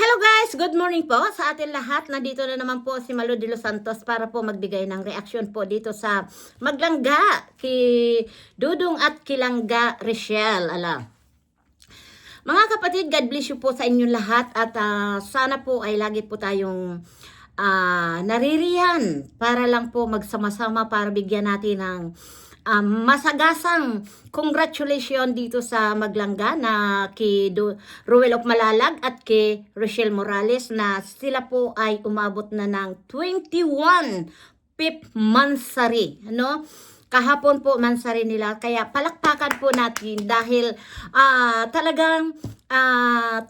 Hello guys! Good morning po sa atin lahat. Nandito na naman po si Malu de los Santos para po magbigay ng reaksyon po dito sa Maglangga kay Dudong at Kilangga Rachelle. Mga kapatid, God bless you po sa inyong lahat at sana po ay lagi po tayong naririyan para lang po magsama-sama para bigyan natin ng masagasang congratulations dito sa Maglangga na kay Ruel of Malalag at kay Rachelle Morales na sila po ay umabot na ng 21 fifth mansari, ano? Kahapon po mansari nila, kaya palakpakan po natin dahil talagang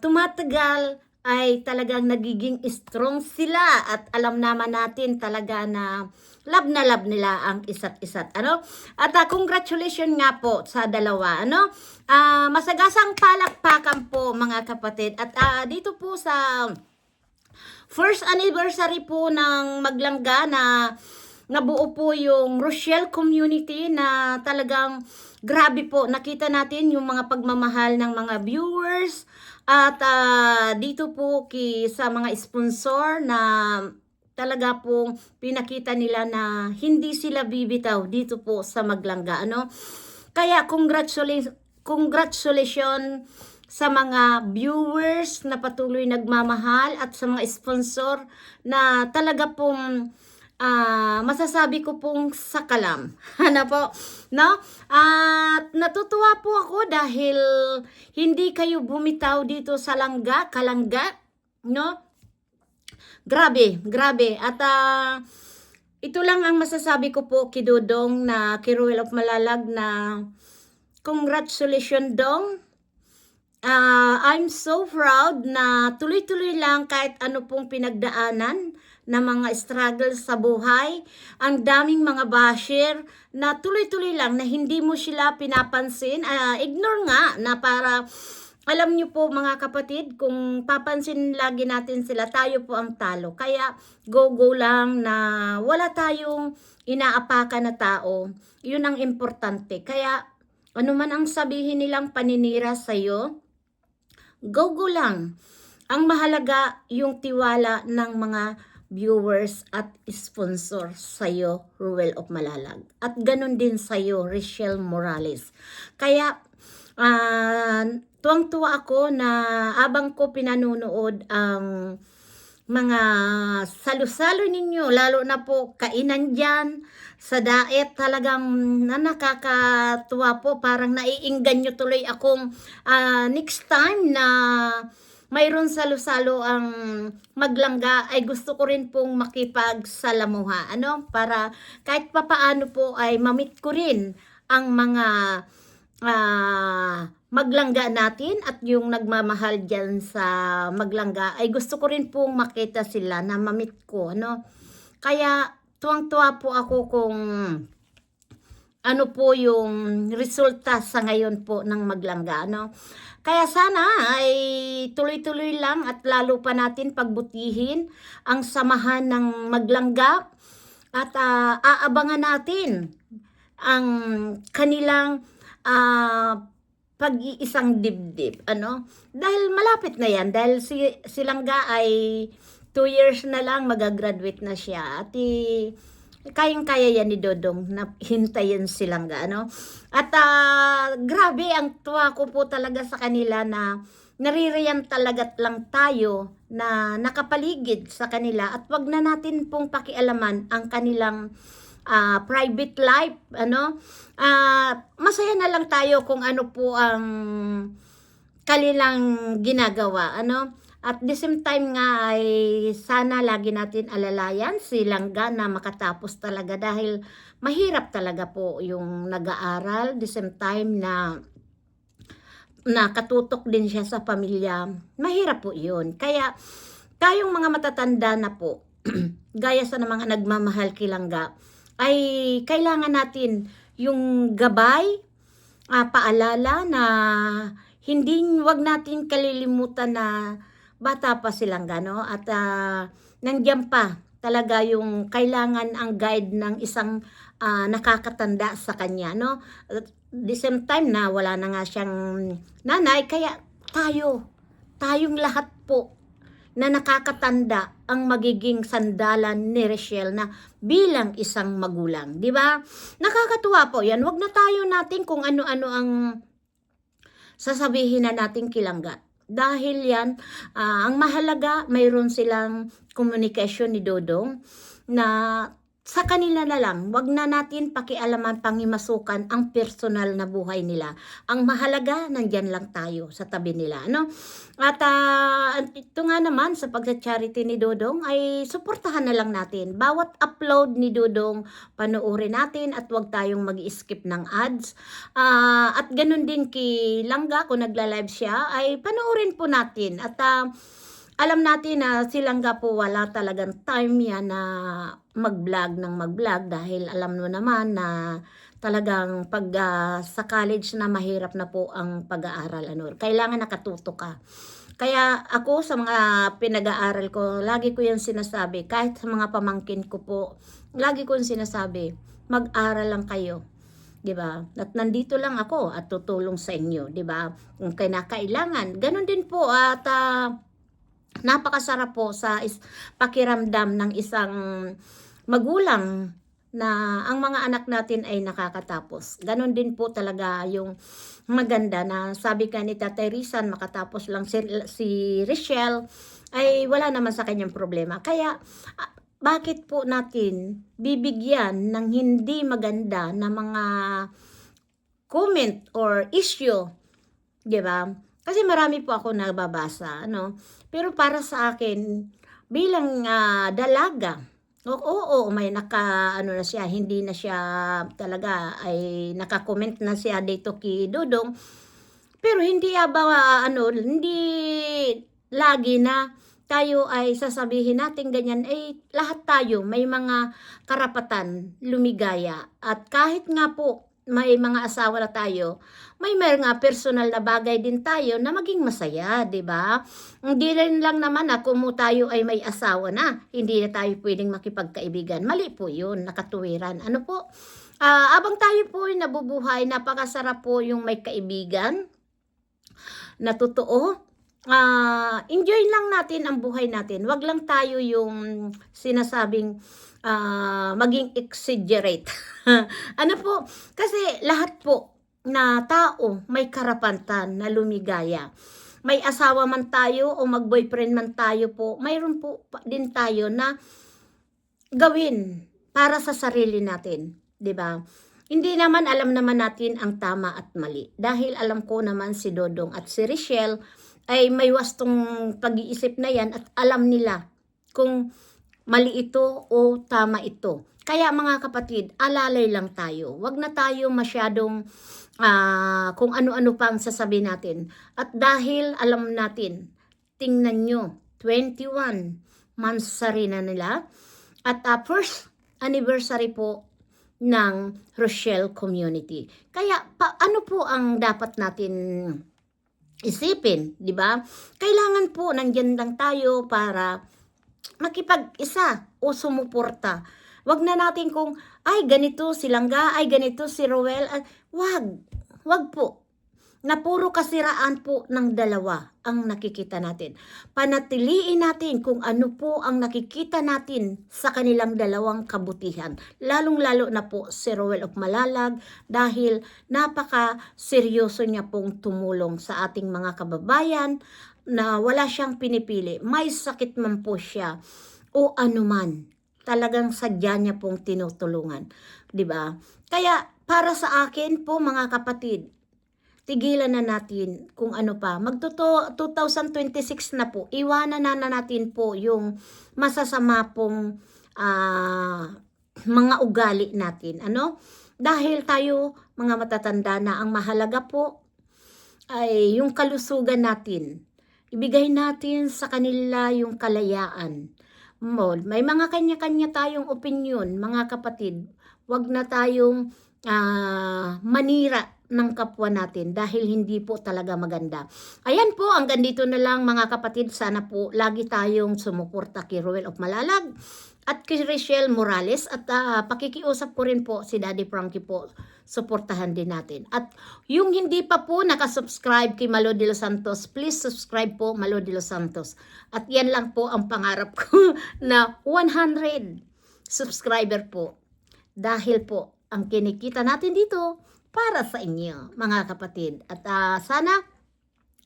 tumatagal ay talagang nagiging strong sila at alam naman natin talaga na love nila ang isa't-isa't, ano? At congratulations nga po sa dalawa, ano? Masagasang palakpakan po mga kapatid. At dito po sa first anniversary po ng Maglangga na nabuo po yung Rochelle community na talagang grabe po. Nakita natin yung mga pagmamahal ng mga viewers at dito po sa mga sponsor na talaga pong pinakita nila na hindi sila bibitaw dito po sa Maglangga, ano? Kaya congratulations sa mga viewers na patuloy nagmamahal at sa mga sponsor na talaga pong masasabi ko pong sakalam. Ano po? No? At natutuwa po ako dahil hindi kayo bumitaw dito sa Kalangga, no? Grabe. At ito lang ang masasabi ko po kay Dudong na kay Ruel of Malalag na congratulations Dong. I'm so proud na tuloy-tuloy lang kahit ano pong pinagdaanan na mga struggles sa buhay. Ang daming mga basher na tuloy-tuloy lang na hindi mo sila pinapansin. Ignore nga na para alam nyo po mga kapatid, kung papansin lagi natin sila, tayo po ang talo. Kaya go lang na wala tayong inaapakan na tao. Yun ang importante. Kaya ano man ang sabihin nilang paninira sa'yo, go lang. Ang mahalaga yung tiwala ng mga viewers at sponsor sa'yo, Ruel of Malalag. At ganun din sa'yo, Rachelle Morales. Kaya tuwang-tuwa ako na abang ko pinanunood ang mga salo-salo ninyo, lalo na po kainan dyan sa daet, talagang nakakatuwa po, parang naiinggan nyo tuloy akong next time na mayroon salo-salo ang Maglangga ay gusto ko rin pong makipagsalamuha, ano, para kahit papaano po ay mamit ko rin ang mga Maglangga natin at yung nagmamahal dyan sa Maglangga ay gusto ko rin pong makita sila na mamit ko, ano. Kaya tuwang-tuwa po ako kung ano po yung resulta sa ngayon po ng Maglangga, ano. Kaya sana ay tuloy-tuloy lang at lalo pa natin pagbutihin ang samahan ng Maglangga at aabangan natin ang kanilang pag-iisang dibdib, ano? Dahil malapit na yan, dahil Silangga ay 2 years na lang magagraduate na siya. At kayang-kaya yan ni Dodong na hintayin Silangga, ano? At grabe, ang tuwa ko po talaga sa kanila na naririyan talagat lang tayo na nakapaligid sa kanila at wag na natin pong pakialaman ang kanilang private life, ano. Masaya na lang tayo kung ano po ang kanilang ginagawa, ano. At the same time nga ay sana lagi natin alalayan si Langga na makatapos talaga dahil mahirap talaga po yung nag-aaral, the same time na nakatutok din siya sa pamilya. Mahirap po yun. Kaya tayong mga matatanda na po gaya sa mga nagmamahal kay Langga ay kailangan natin yung gabay, paalala na wag natin kalilimutan na bata pa silang gano at nandiyan pa talaga yung kailangan ang guide ng isang nakakatanda sa kanya, no. At the same time na wala na nga siyang nanay, kaya tayong lahat po na nakakatanda ang magiging sandalan ni Rachel na bilang isang magulang, di ba? Nakakatuwa po 'yan. Wag na tayo natin kung ano-ano ang sasabihin na nating kilangga. Dahil yan, ang mahalaga, mayroon silang communication ni Dodong na sa kanila na lang, wag na natin pakialaman pangimasukan ang personal na buhay nila. Ang mahalaga, nandyan lang tayo sa tabi nila, ano? At ito nga naman sa pagsa-charity ni Dodong ay suportahan na lang natin. Bawat upload ni Dodong, panoorin natin at wag tayong mag-skip ng ads. At ganun din kay Langga, kung nagla-live siya, ay panoorin po natin. At alam natin na si Langga po wala talagang time yan na mag-vlog ng mag-vlog dahil alam mo naman na talagang pag sa college na mahirap na po ang pag-aaral. Kailangan nakatuto ka. Kaya ako sa mga pinag-aaral ko, lagi ko yan sinasabi. Kahit sa mga pamangkin ko po, lagi ko yung sinasabi, mag-aral lang kayo. 'Di ba? At nandito lang ako at tutulong sa inyo, 'di ba? Kung kailangan. Ganon din po at napakasarap po sa pakiramdam ng isang magulang na ang mga anak natin ay nakakatapos. Ganon din po talaga yung maganda na sabi ka ni Tatay Rizan, makatapos lang si Rachel, ay wala naman sa kanyang problema. Kaya bakit po natin bibigyan ng hindi maganda na mga comment or issue, 'di ba? Kasi marami po ako nababasa, ano? Pero para sa akin, bilang dalaga, oo, may ano na siya, hindi na siya talaga ay naka-comment na siya dito kay Dodong. Pero hindi hindi lagi na tayo ay sasabihin natin ganyan, lahat tayo may mga karapatan lumigaya. At kahit nga po may mga asawa na tayo, may mga personal na bagay din tayo na maging masaya, 'di ba? Hindi rin lang naman kung tayo ay may asawa na, hindi na tayo pwedeng makipagkaibigan. Mali po 'yun, nakatuwiran. Ano po? Abang tayo po ay nabubuhay, napakasarap po yung may kaibigan na totoo. Enjoy lang natin ang buhay natin. Wag lang tayo yung sinasabing maging exaggerate. Ano po? Kasi lahat po na tao may karapatan na lumigaya. May asawa man tayo o mag-boyfriend man tayo po, mayroon po din tayo na gawin para sa sarili natin, 'di ba? Hindi naman alam naman natin ang tama at mali. Dahil alam ko naman si Dodong at si Rachel ay may wastong pag-iisip na yan at alam nila kung mali ito o tama ito. Kaya mga kapatid, alalay lang tayo. Wag na tayo masyadong kung ano-ano pa ang sasabihin natin. At dahil alam natin, tingnan nyo, 21 months sa rin na nila. At first anniversary po ng Rochelle community. Kaya ano po ang dapat natin isipin, 'di ba? Kailangan po nandiyan lang tayo para makipag-isa o sumuporta. Wag na natin kung ay ganito si Langga, ay ganito si Roel, wag po. Na puro kasiraan po ng dalawa ang nakikita natin. Panatiliin natin kung ano po ang nakikita natin sa kanilang dalawang kabutihan. Lalong-lalo na po si Roel of Malalag dahil napaka-seryoso niya pong tumulong sa ating mga kababayan na wala siyang pinipili. May sakit man po siya o anuman. Talagang sadya niya pong tinutulungan. 'Di ba? Kaya para sa akin po mga kapatid, tigilan na natin kung ano pa. 2026 na po. Iwanan na natin po yung masasama pong mga ugali natin. Ano? Dahil tayo, mga matatanda na, ang mahalaga po ay yung kalusugan natin. Ibigay natin sa kanila yung kalayaan. May mga kanya-kanya tayong opinion, mga kapatid. Huwag na tayong manira ng kapwa natin dahil hindi po talaga maganda. Ayan po, hanggang dito na lang mga kapatid. Sana po lagi tayong sumuporta kay Ruel of Malalag at kay Richelle Morales at pakikiusap ko rin po si Daddy Frankie po, suportahan din natin. At yung hindi pa po nakasubscribe kay Malo de los Santos, please subscribe po Malo de los Santos. At yan lang po ang pangarap ko na 100 subscriber po. Dahil po ang kinikita natin dito para sa inyo mga kapatid. At sana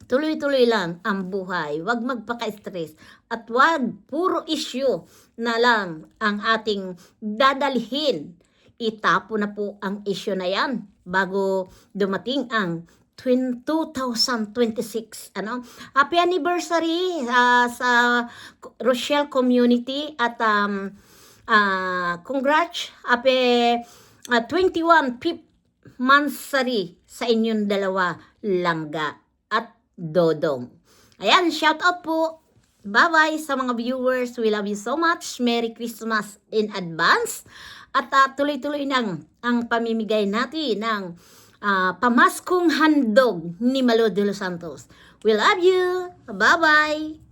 tuloy-tuloy lang ang buhay. Huwag magpaka-stress. At huwag puro issue na lang ang ating dadalhin. Itapo na po ang issue na yan bago dumating ang 2026. Happy anniversary sa Rochelle community at congrats. Happy 21 mansari sa inyong dalawa, Langga at Dodong. Ayan, shout out po. Bye-bye sa mga viewers. We love you so much. Merry Christmas in advance. At tuloy-tuloy nang ang pamimigay natin ng pamaskong handog ni Malo de los Santos. We love you. Bye-bye.